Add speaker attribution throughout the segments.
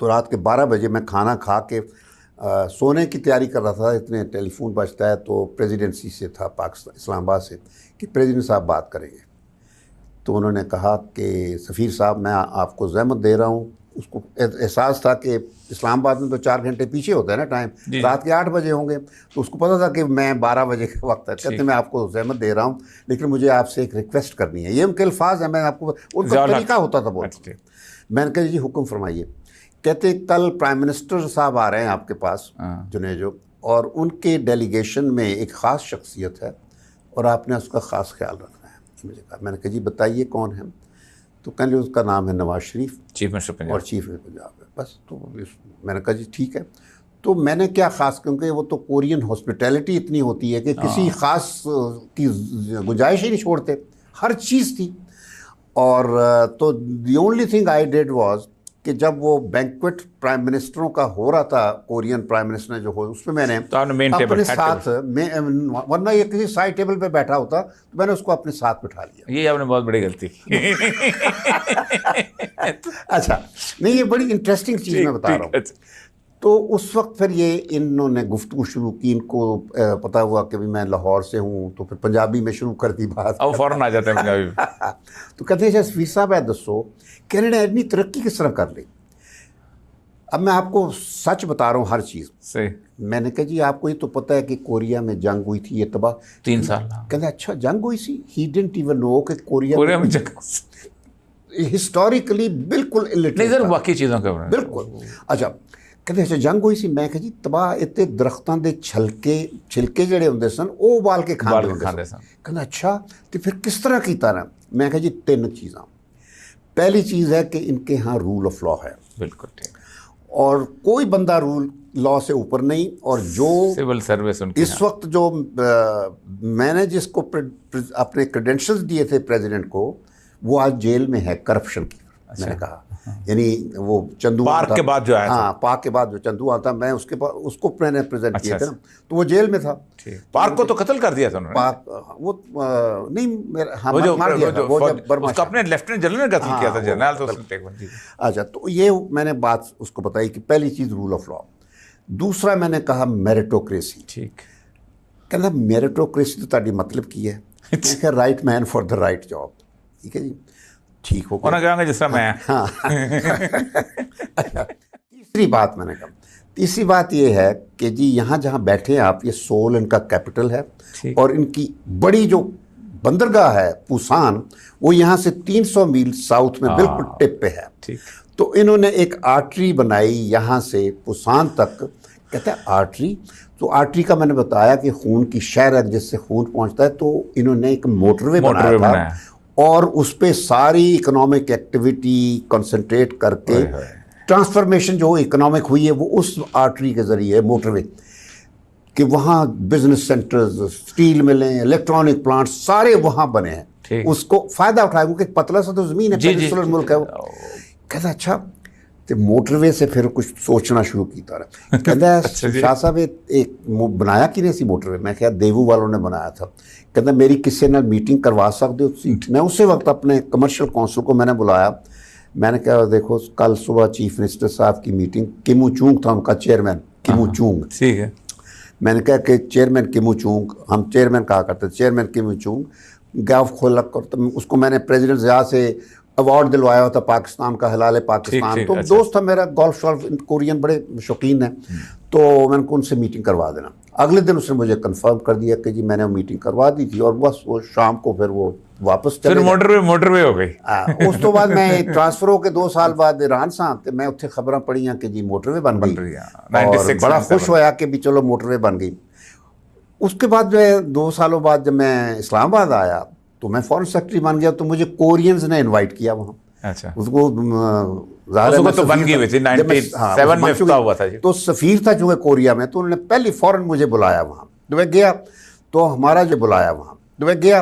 Speaker 1: तो रात के 12 बजे मैं खाना खा के सोने की तैयारी कर रहा था, इतने टेलीफोन बजता है। तो प्रेसिडेंसी से था, पाकिस्तान इस्लामाबाद से, कि प्रेसिडेंट साहब बात करेंगे। तो उन्होंने कहा कि सफ़ीर साहब, मैं आपको ज़हमत दे रहा हूँ। उसको एहसास था कि इस्लामाबाद में तो 4 घंटे पीछे होता है ना टाइम, रात के 8 बजे होंगे। तो उसको पता था कि मैं 12 बजे के वक्त है। कहते मैं आपको ज़हमत दे रहा हूँ, लेकिन मुझे आपसे एक रिक्वेस्ट करनी है। ये उनके अल्फाज हैं, मैं आपको, उनका तरीका होता था बोलते। मैंने कहा जी हुक्म फरमाइए। कहते कल प्राइम मिनिस्टर साहब आ रहे हैं आपके पास, जुनेजो, और उनके डेलीगेशन में एक ख़ास शख्सियत है और आपने उसका ख़ास ख्याल रखना है। मुझे कहा, मैंने कहा जी बताइए कौन है। तो कहने उसका नाम है नवाज शरीफ, चीफ मिनिस्टर पंजाब, और चीफ मिनिस्टर पंजाब है। बस तो मैंने कहा जी ठीक है। तो मैंने क्या ख़ास, क्योंकि वो तो कोरियन हॉस्पिटैलिटी इतनी होती है कि किसी ख़ास की गुंजाइश ही नहीं छोड़ते, हर चीज़ थी। और तो the only thing I did was कि जब वो बैंक्वेट प्राइम मिनिस्टरों का हो रहा था, कोरियन प्राइम मिनिस्टर ने जो हो, उसमें मैंने तो अपने साथ में, वरना ये किसी साइड टेबल पे बैठा होता तो मैंने उसको अपने साथ बिठा लिया।
Speaker 2: ये आपने बहुत बड़ी गलती की।
Speaker 1: अच्छा नहीं, ये बड़ी इंटरेस्टिंग चीज़ मैं बता रहा हूँ। तो उस वक्त फिर ये इन्होंने गुफ्तगू शुरू की। इनको पता हुआ कि भी मैं लाहौर से हूँ, तो फिर पंजाबी में शुरू कर दी बात।
Speaker 2: अब फ़ौरन आ जाते हैं पंजाबी में।
Speaker 1: तो कहते हैं सफ़ीर साहब है दसो कनाडा इतनी तरक्की किस तरह कर ली। अब मैं आपको सच बता रहा हूँ हर चीज़
Speaker 2: सही।
Speaker 1: मैंने कहा जी आपको ये तो पता है कि कोरिया में जंग हुई थी, ये तबाह
Speaker 2: 3 साल।
Speaker 1: कहते अच्छा जंग हुई सी। ही डिडंट इवन नो कि कोरिया में
Speaker 2: जंग
Speaker 1: हिस्टोरिकली बिल्कुल इलिटरेट
Speaker 2: नहीं सर, बाकी चीज़ों का
Speaker 1: बिल्कुल। अच्छा कहते अच्छा जंग हुई सी। मैं कहा जी तबाह इतने दरख्तां दे छिलके जड़े होंदे सन वो उबाल के खांदे सन। कहते अच्छा तो फिर किस तरह कीता ना। मैं कहा जी 3 चीज़ां। पहली चीज़ है कि इनके यहाँ रूल ऑफ लॉ है, बिल्कुल ठीक, और कोई बंदा रूल लॉ से ऊपर नहीं। और जो
Speaker 2: सिविल सर्विस
Speaker 1: इस वक्त जो मैंने जिसको अपने क्रेडेंशियल्स दिए थे प्रेसिडेंट को, वो आज जेल में है करप्शन की। अच्छा। मैंने कहा यानी वो चंदू
Speaker 2: पार्क के बाद जो आया,
Speaker 1: हाँ पार्क के बाद जो चंदू आता, मैं उसके पास उसको मैंने प्रेजेंट किया था ना, तो वो जेल में था।
Speaker 2: पार्क को तो कत्ल कर दिया था उन्होंने।
Speaker 1: पार्क वो नहीं मेरा, हाँ
Speaker 2: वो
Speaker 1: मार दिया था, वो जब
Speaker 2: उसका अपने लेफ्टिनेंट जनरल ने कत्ल किया था, जनरल तो उसने टेक।
Speaker 1: अच्छा तो ये मैंने बात उसको बताई कि पहली चीज़ रूल ऑफ लॉ। दूसरा मैंने कहा मेरिटोक्रेसी। ठीक। कहना मेरिटोक्रेसी तो ताड़ी मतलब की है, right man for the right job. ठीक है जी, ठीक हो
Speaker 2: गया जिस तरह मैं।
Speaker 1: हाँ। तीसरी बात मैंने कहा, तीसरी बात ये है कि जी यहाँ जहाँ बैठे हैं आप, ये सोल इनका कैपिटल है, और इनकी बड़ी जो बंदरगाह है पुसान, वो यहाँ से 300 मील साउथ में बिल्कुल टिप पे है। ठीक। तो इन्होंने एक आर्टरी बनाई यहाँ से पुसान तक। कहते हैं आर्टरी, तो आर्टरी का मैंने बताया कि खून की शहर जिससे खून पहुँचता है, तो इन्होंने एक मोटरवे बनाया था, और उस पर सारी इकोनॉमिक एक्टिविटी कंसंट्रेट करके ट्रांसफॉर्मेशन जो इकोनॉमिक हुई है वो उस आर्टरी के ज़रिए, मोटरवे कि वहाँ बिजनेस सेंटर्स, स्टील मिलें, इलेक्ट्रॉनिक प्लांट सारे वहाँ बने हैं। उसको फ़ायदा उठाया क्योंकि पतला सा तो ज़मीन है, पेनिनसुलर मुल्क है वो। कहता अच्छा तो मोटरवे से फिर कुछ सोचना शुरू किया। कहता शाह साहब एक बनाया कि नहीं सी मोटरवे। मैं क्या देवू वालों ने बनाया था। कहता मेरी किसी ने मीटिंग करवा सकते हो। मैं उसी वक्त अपने कमर्शियल काउंसिल को मैंने बुलाया। मैंने कहा देखो कल सुबह चीफ मिनिस्टर साहब की मीटिंग, किमू चूंग था उनका चेयरमैन, किमू चूंग। ठीक है। मैंने कहा कि चेयरमैन किमू चूंग, हम चेयरमैन कहा करते, चेयरमैन किमू चूंग गाँव खोल कर, तो उसको मैंने प्रेसिडेंट ज़िया से अवार्ड दिलवाया था, पाकिस्तान का हलाल पाकिस्तान। तो अच्छा। दोस्त था मेरा, गोल्फ शॉल्फ कोरियन बड़े शौकीन हैं, तो मैंने उनसे मीटिंग करवा देना। अगले दिन उसने मुझे कंफर्म कर दिया कि जी मैंने वो मीटिंग करवा दी थी, और बस वो शाम को फिर वो वापस चले गए।
Speaker 2: मोटरवे हो गई।
Speaker 1: उस तो बाद मैं ट्रांसफर हो के 2 साल बाद ईरान से तो मैं उत्थे खबर पढ़ियां कि जी मोटरवे बन गई, और बड़ा खुश होया कि भी चलो मोटरवे बन गई। उसके बाद जो है 2 सालों बाद जब मैं इस्लामाबाद आया तो मैं फॉरेन सेक्रेटरी बन गया, तो मुझे कोरियंस ने इनवाइट किया वहाँ। अच्छा। उसको
Speaker 2: तो बन गई थी 97 में हुआ था जी।
Speaker 1: तो सफ़ीर था जो है कोरिया में, तो उन्होंने पहली फ़ौरन मुझे बुलाया वहाँ। तो मैं गया तो हमारा जो बुलाया वहाँ, तो मैं गया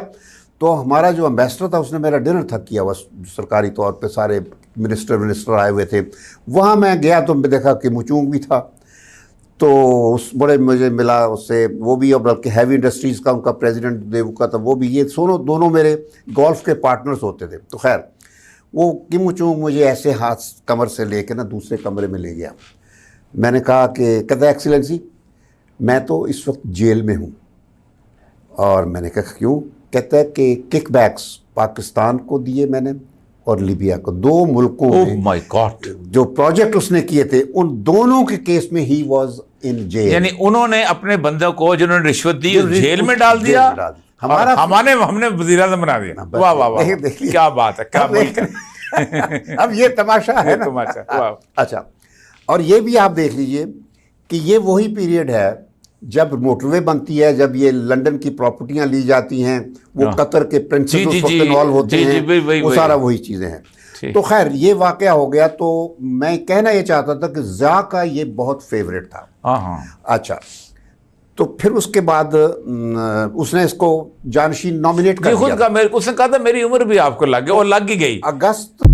Speaker 1: तो हमारा जो एम्बेसडर था उसने मेरा डिनर था किया हुआ सरकारी तौर पे, सारे मिनिस्टर आए हुए थे वहाँ। मैं गया तो देखा कि मुचूंग भी था, तो उस बड़े मुझे मिला उससे, वो भी, और बल्कि हैवी इंडस्ट्रीज़ का उनका प्रेसिडेंट देवू का था वो भी। ये दोनों मेरे गोल्फ के पार्टनर्स होते थे। तो खैर वो किम चोंग मुझे ऐसे हाथ कमर से लेके ना दूसरे कमरे में ले गया। मैंने कहा कि कहता है एक्सीलेंसी मैं तो इस वक्त जेल में हूँ। और मैंने कहा क्यों? कहता है कि किकबैक्स पाकिस्तान को दिए मैंने और लीबिया को, 2 मुल्कों में
Speaker 2: माय गॉड
Speaker 1: जो प्रोजेक्ट उसने किए थे उन दोनों के केस में ही वाज इन जेल।
Speaker 2: यानी उन्होंने अपने बंदे को जिन्होंने रिश्वत दी जेल में डाल दिया,
Speaker 1: हमारा
Speaker 2: हमने वज़ीर आज़म बना दिया। वाह वाह वाह, क्या बात है, क्या मुल्क है।
Speaker 1: अब ये तमाशा है ना,
Speaker 2: तमाशा। वाह।
Speaker 1: अच्छा, और ये भी आप देख लीजिए कि ये वही पीरियड है जब मोटरवे बनती है, जब ये लंदन की प्रॉपर्टियां ली जाती हैं, वो कतर के प्रिंसेस उस वक्त इन्वॉल्व होते हैं, वो सारा वही चीज़ें हैं। तो खैर ये वाकया हो गया। तो मैं कहना ये चाहता था कि ज़ा का ये बहुत फेवरेट था। अच्छा, तो फिर उसके बाद उसने इसको जानशीन नॉमिनेट कर दिया।
Speaker 2: उसने कहा था मेरी उम्र भी आपको लग गई और लग ही गई।
Speaker 1: अगस्त